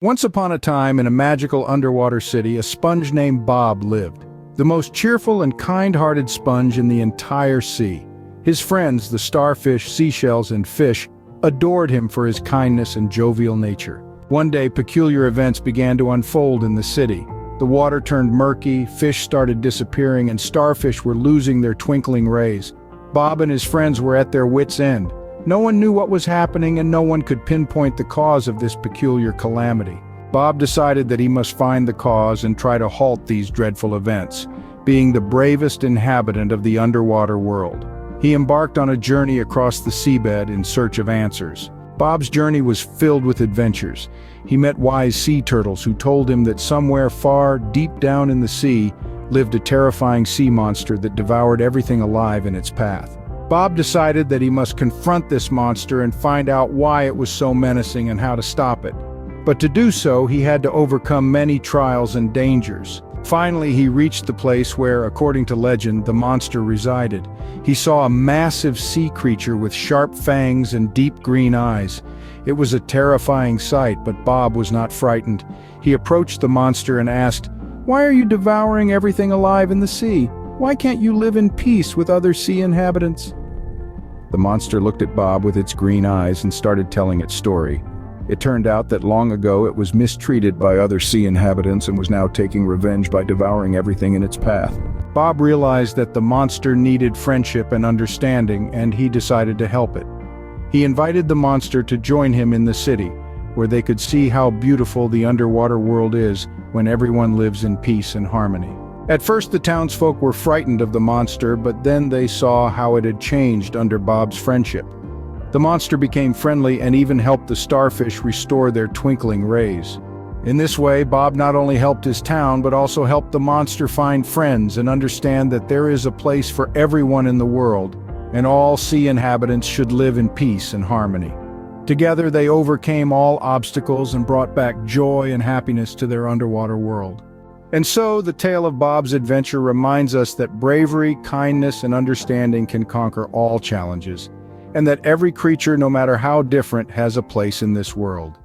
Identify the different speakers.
Speaker 1: Once upon a time, in a magical underwater city, a sponge named Bob lived. The most cheerful and kind-hearted sponge in the entire sea. His friends, the starfish, seashells, and fish, adored him for his kindness and jovial nature. One day, peculiar events began to unfold in the city. The water turned murky, fish started disappearing, and starfish were losing their twinkling rays. Bob and his friends were at their wits' end. No one knew what was happening, and no one could pinpoint the cause of this peculiar calamity. Bob decided that he must find the cause and try to halt these dreadful events, being the bravest inhabitant of the underwater world. He embarked on a journey across the seabed in search of answers. Bob's journey was filled with adventures. He met wise sea turtles who told him that somewhere far, deep down in the sea, lived a terrifying sea monster that devoured everything alive in its path. Bob decided that he must confront this monster and find out why it was so menacing and how to stop it. But to do so, he had to overcome many trials and dangers. Finally, he reached the place where, according to legend, the monster resided. He saw a massive sea creature with sharp fangs and deep green eyes. It was a terrifying sight, but Bob was not frightened. He approached the monster and asked, "Why are you devouring everything alive in the sea? Why can't you live in peace with other sea inhabitants?" The monster looked at Bob with its green eyes and started telling its story. It turned out that long ago it was mistreated by other sea inhabitants and was now taking revenge by devouring everything in its path. Bob realized that the monster needed friendship and understanding, and he decided to help it. He invited the monster to join him in the city, where they could see how beautiful the underwater world is when everyone lives in peace and harmony. At first, the townsfolk were frightened of the monster, but then they saw how it had changed under Bob's friendship. The monster became friendly and even helped the starfish restore their twinkling rays. In this way, Bob not only helped his town, but also helped the monster find friends and understand that there is a place for everyone in the world, and all sea inhabitants should live in peace and harmony. Together, they overcame all obstacles and brought back joy and happiness to their underwater world. And so, the tale of Bob's adventure reminds us that bravery, kindness, and understanding can conquer all challenges, and that every creature, no matter how different, has a place in this world.